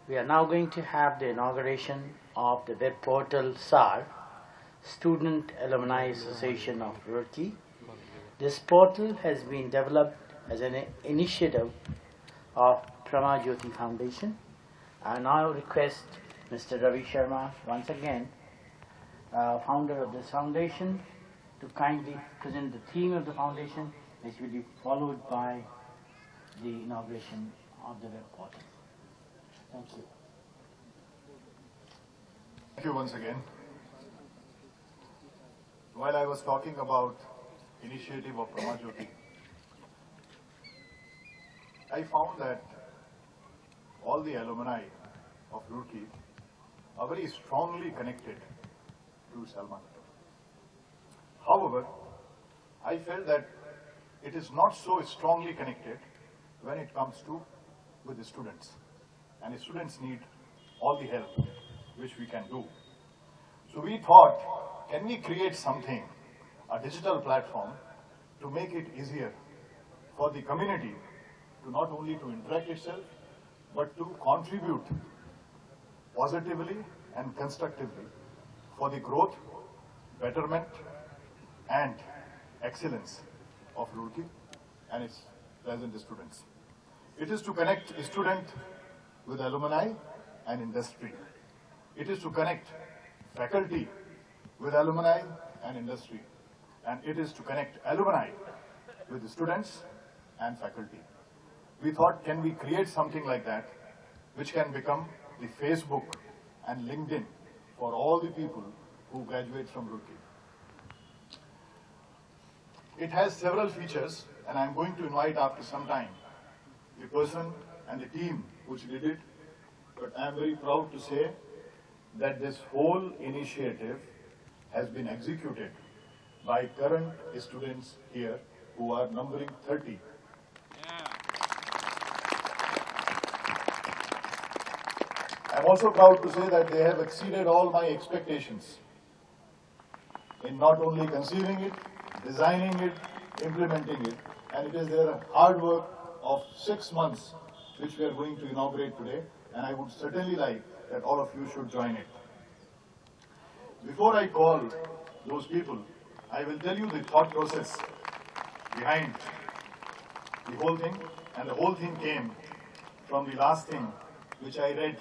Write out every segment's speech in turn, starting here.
We are now going to have the inauguration of the web portal SAR, Student Alumni Association of Roorkee. This portal has been developed as an initiative of Pramajyoti Foundation. I now request Mr. Ravi Sharma, once again, founder of this foundation, to kindly present the theme of the foundation, which will be followed by the inauguration of the web portal. Thank you. Thank you once again. While I was talking about initiative of Pramajyoti, I found that all the alumni of Roorkee are very strongly connected to Salman. However, I felt that it is not so strongly connected when it comes to with the students. And the students need all the help which we can do. So we thought, can we create something, a digital platform, to make it easier for the community to not only to interact itself, but to contribute positively and constructively for the growth, betterment, and excellence of Roorkee and its present students. It is to connect a student with alumni and industry. It is to connect faculty with alumni and industry. And it is to connect alumni with the students and faculty. We thought, can we create something like that, which can become the Facebook and LinkedIn for all the people who graduate from Roorkee. It has several features, and I'm going to invite after some time the person and the team which did it, but I'm very proud to say that this whole initiative has been executed by current students here who are numbering 30. I'm also proud to say that they have exceeded all my expectations in not only conceiving it, designing it, implementing it, and it is their hard work of 6 months which we are going to inaugurate today, and I would certainly like that all of you should join it. Before I call those people, I will tell you the thought process behind the whole thing, and the whole thing came from the last thing which I read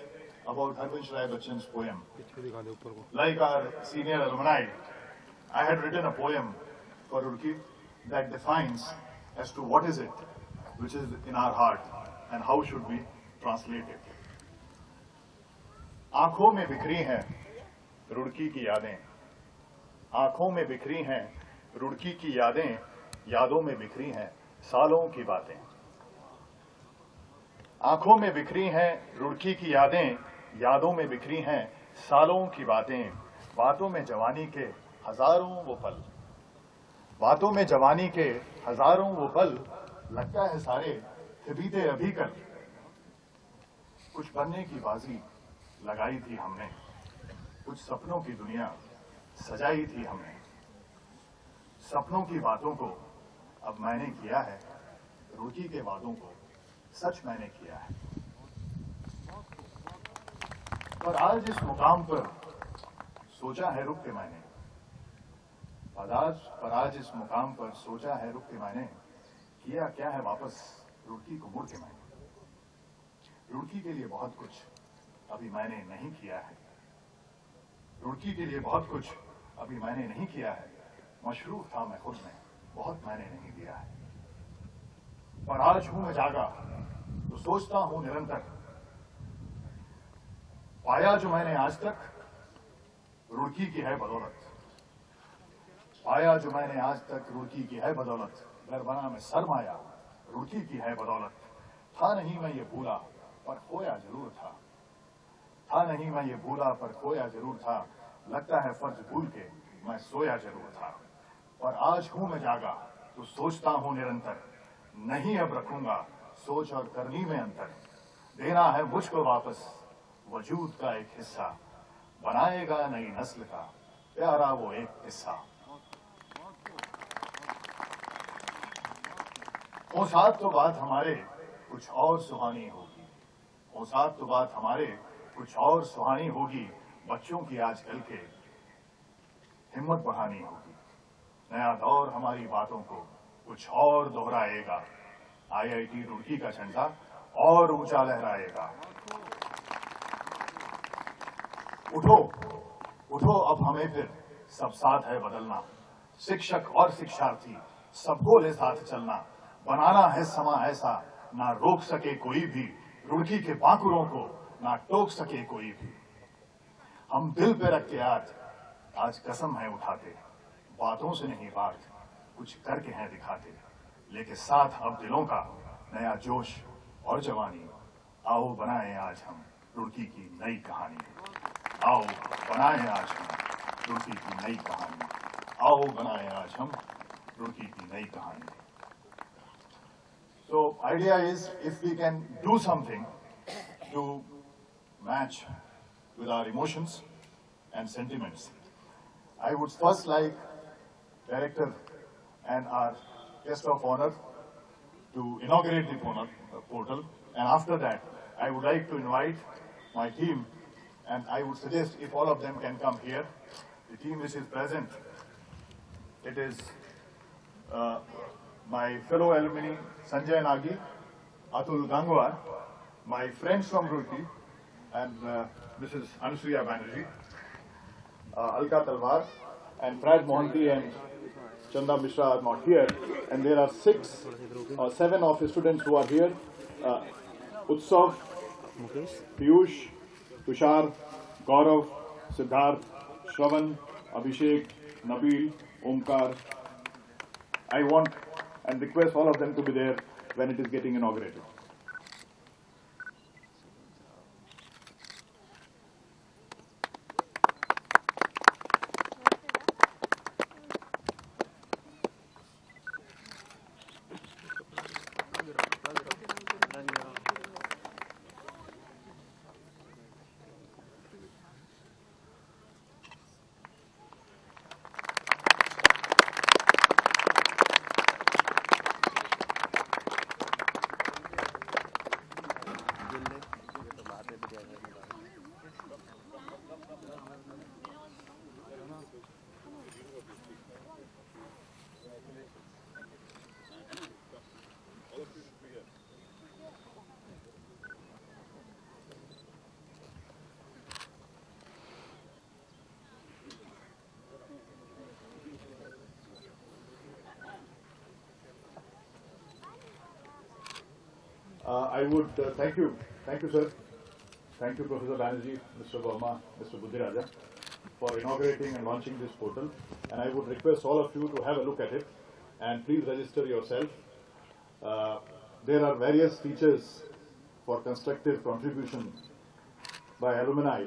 about Harvansh Rai Bachchan's poem. Like our senior alumni, I had written a poem for Roorkee that defines as to what is it which is in our heart and how should we translate it. आंखों में बिखरी हैं रुड़की की यादें, आंखों में बिखरी हैं रुड़की की यादें, यादों में बिखरी हैं सालों की बातें। आंखों में बिखरी हैं रुड़की की यादें, यादों में बिखरी हैं सालों की बातें, बातों में जवानी के हजारों वो पल, बातों में जवानी के हजारों वो पल, लगता है सारे थे बीते अभी कल। कुछ बनने की बाजी लगाई थी हमने, कुछ सपनों की दुनिया सजाई थी हमने, सपनों की बातों को अब मैंने किया है, रोटी के वादों को सच मैंने किया है। पर आज इस मुकाम पर सोचा है रुक के मैंने, पर आज इस मुकाम पर सोचा है रुक के मैंने, किया क्या है वापस रुड़की को मुड़ के मैंने। रुड़की के लिए बहुत कुछ अभी मैंने नहीं किया है, रुड़की के लिए बहुत कुछ अभी मैंने नहीं किया है, मशरूफ था मैं खुद में, बहुत मैंने नहीं दिया है। पर आज हूं मैं जागा तो सोचता हूं निरंतर, पाया जो मैंने आज तक रुड़की की है बदौलत, पाया जो मैंने आज तक रुड़की की है बदौलत, घर बना मैं सरमाया रुड़की की है बदौलत। था नहीं मैं ये भूला पर खोया जरूर था, था नहीं मैं ये भूला पर खोया जरूर था, लगता है फर्ज भूल के मैं सोया जरूर था। पर आज हूं मैं जागा तो सोचता हूं निरंतर, नहीं अब रखूंगा सोच और करनी में अंतर, देना है मुझको वापस वजूद का एक हिस्सा, बनाएगा नई नस्ल का प्यारा वो एक किस्सा। वो साथ तो बात हमारे कुछ और सुहानी होगी, औसात तो बात हमारे कुछ और सुहानी होगी, बच्चों की आजकल के हिम्मत बढ़ानी होगी। नया दौर हमारी बातों को कुछ और दोहराएगा, IIT रुड़की का झंडा और ऊंचा लहराएगा। उठो उठो अब हमें फिर सब साथ है बदलना, शिक्षक और शिक्षार्थी सबको ले साथ चलना, बनाना है समा ऐसा ना रोक सके कोई भी, रुड़की के बांकुरों को ना टोक सके कोई भी। हम दिल पे रख के आज कसम है उठाते, बातों से नहीं बात कुछ करके हैं दिखाते, लेके साथ अब दिलों का नया जोश और जवानी। आओ बनाएं आज हम रुड़की की नई कहानी, आओ बनाएं आज हम रुड़की की नई कहानी, आओ बनाएं आज हम रुड़की की नई कहानी। So idea is, if we can do something to match with our emotions and sentiments, I would first like director and our guest of honor to inaugurate the portal, and after that I would like to invite my team, and I would suggest if all of them can come here. The team which is present, it is my fellow alumni Sanjay Nagi, Atul Gangwar, my friends from Roorkee, and Mrs. Anusuya Banerjee, Alka Talwar, and Praj Mohanty and Chanda Mishra are not here, and there are 6 or 7 of the students who are here. Utsav, Piyush, Tushar, Gaurav, Siddharth, Shravan, Abhishek, Nabil, Omkar. I want and request all of them to be there when it is getting inaugurated. I would thank you, sir. Thank you, Professor Banerjee, Mr. Verma, Mr. Buddhiraja, for inaugurating and launching this portal. And I would request all of you to have a look at it and please register yourself. There are various features for constructive contribution by alumni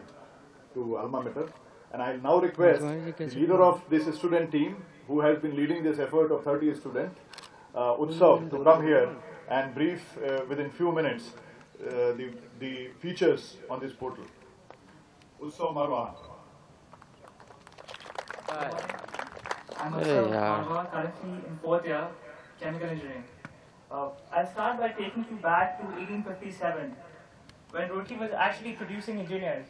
to alma mater. And I now request the leader of this student team, who has been leading this effort of 30 students, Utsav, to come here and brief within few minutes the features on this portal. Utsav Marwa. I'm Utsav Marwa, currently in 4th year, chemical engineering. I'll start by taking you back to 1857, when Roorkee was actually producing engineers,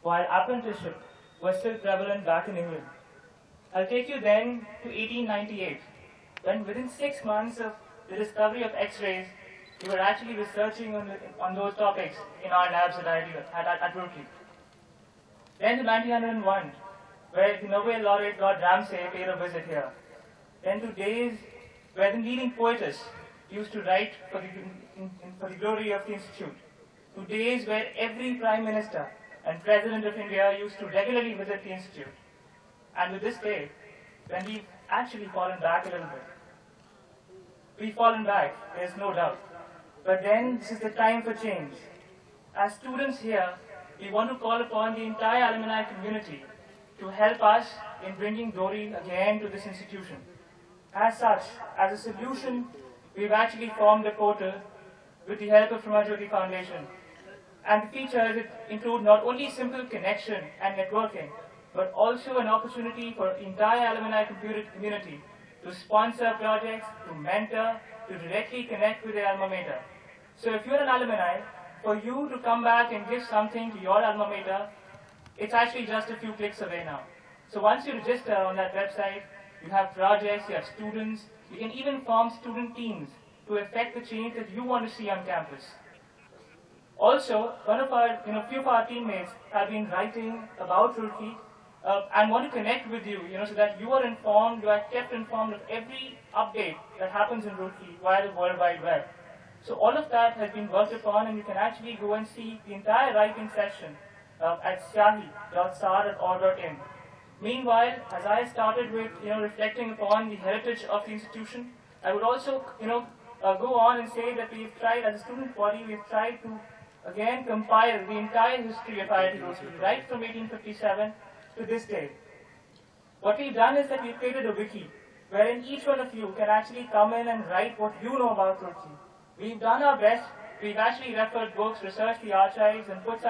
while apprenticeship was still prevalent back in England. I'll take you then to 1898, when within 6 months of the discovery of X-rays, we were actually researching on those topics in our labs at Roorkee. Then to 1901, where the Nobel laureate Lord Ramsay paid a visit here. Then to days where the leading poetess used to write for the glory of the Institute. To days where every Prime Minister and President of India used to regularly visit the Institute. And with this day, when we've actually fallen back a little bit. We've fallen back, there's no doubt. But then, this is the time for change. As students here, we want to call upon the entire alumni community to help us in bringing glory again to this institution. As such, as a solution, we've actually formed a portal with the help of Pramajyoti Foundation. And the features include not only simple connection and networking, but also an opportunity for the entire alumni community to sponsor projects, to mentor, to directly connect with their alma mater. So if you're an alumni, for you to come back and give something to your alma mater, it's actually just a few clicks away now. So once you register on that website, you have projects, you have students, you can even form student teams to effect the change that you want to see on campus. Also, few of our teammates have been writing about Roorkee and want to connect with you, so that you are informed, you are kept informed of every update that happens in Roorkee via the World Wide Web. So all of that has been worked upon, and you can actually go and see the entire writing section at syahi.sar.org.in. Meanwhile, as I started with reflecting upon the heritage of the institution, I would also go on and say that we've tried, as a student body, we've tried to again compile the entire history of IIT Roorkee, right from 1857 to this day. What we've done is that we've created a wiki, wherein each one of you can actually come in and write what you know about Roorkee. We've done our best. We've actually referred books, researched the archives, and put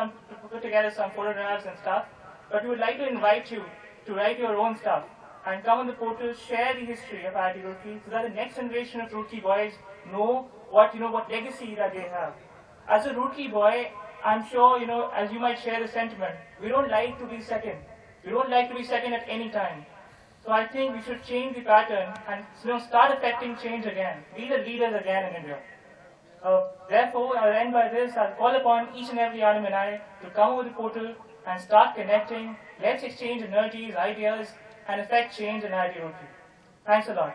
together some photographs and stuff. But we would like to invite you to write your own stuff and come on the portal, share the history of IIT Roorkee, so that the next generation of Roorkee boys know what legacy that they have. As a Roorkee boy, I'm sure, as you might share the sentiment, we don't like to be second. We don't like to be second at any time. So I think we should change the pattern and start affecting change again. Be the leaders again in India. Therefore, I'll end by this. I'll call upon each and every alumni to come over the portal and start connecting. Let's exchange energies, ideas, and affect change in IIT Roorkee. Thanks a lot.